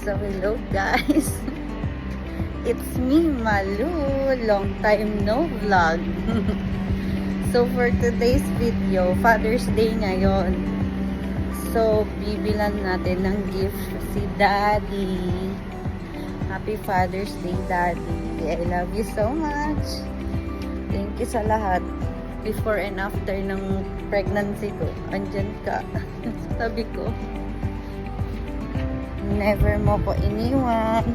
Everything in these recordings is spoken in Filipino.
So hello guys, it's me Malu, long time no vlog. So for today's video, Father's Day ngayon. So bibilan natin ng gift si Daddy. Happy Father's Day Daddy, I love you so much. Thank you sa lahat. Before and after ng pregnancy ko, andyan ka sa tabi ko. Never mo ko iniwan.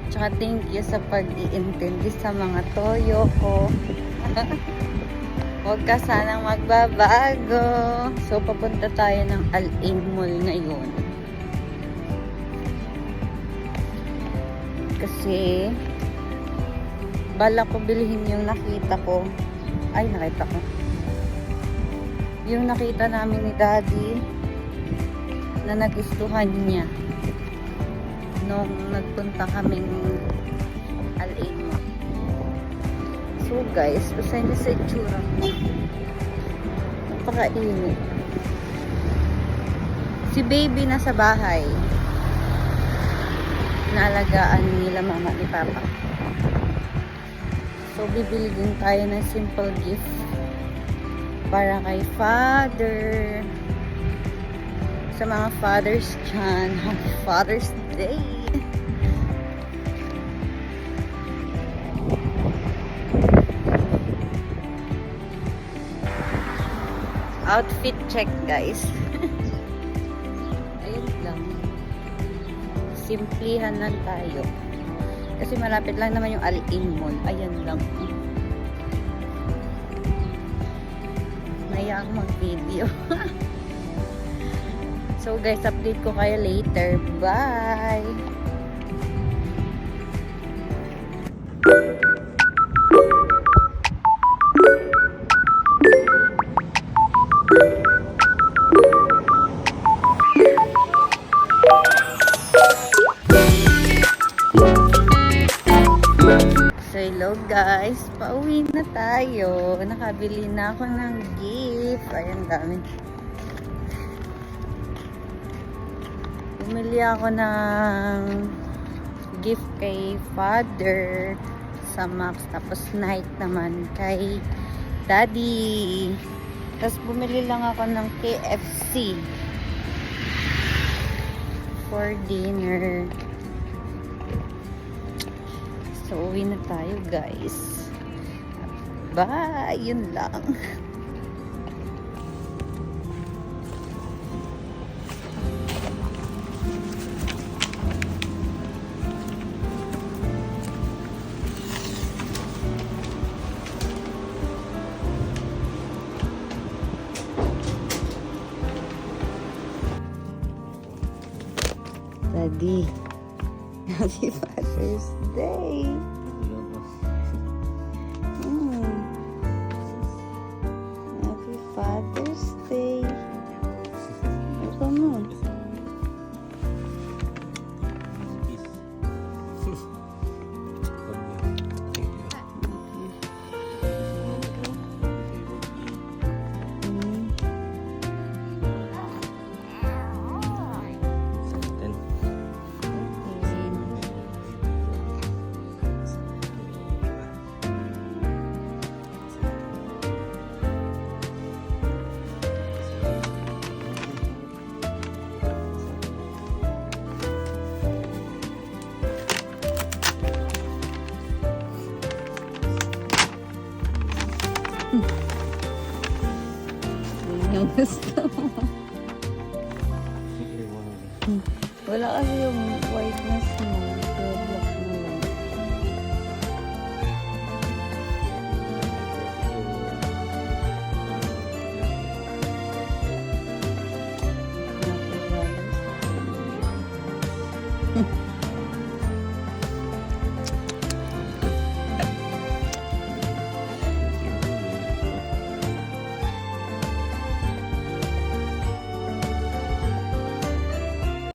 Tsaka thank you sa pag-iintindi sa mga toyo ko. Huwag ka sanang magbabago. So, papunta tayo ng Al-Ain Mall ngayon. Kasi, bala ko bilhin yung nakita ko. Ay, nakita ko. Yung nakita namin ni Daddy na nagustuhan niya nung nagpunta kaming Al-Ain Mall. So guys, pasensya sa itsura ko. Napakainit. Si baby nasa bahay. Naalagaan nila mama ni papa. So bibili din tayo ng simple gift para kay father. Sa mga fathers dyan, Happy Father's Day! Outfit check guys. Ayun lang. Simplihan lang tayo. Kasi malapit lang naman yung Al-Ain Mall. Ayan lang. Naya akong mag-video. So guys, update ko kayo later. Bye! So hello guys, pauwi na tayo. Nakabili na ako ng gift. Ayan, dami. Bumili ako ng gift kay father sa Max, tapos night naman kay Daddy. Tapos bumili lang ako ng KFC for dinner. So uwi na tayo guys. Bye! Yun lang. Daddy, Happy Father's Day! Happy Father's Day! Ito mo. Yung gusto mo. Wala kasi yung whiteness mo.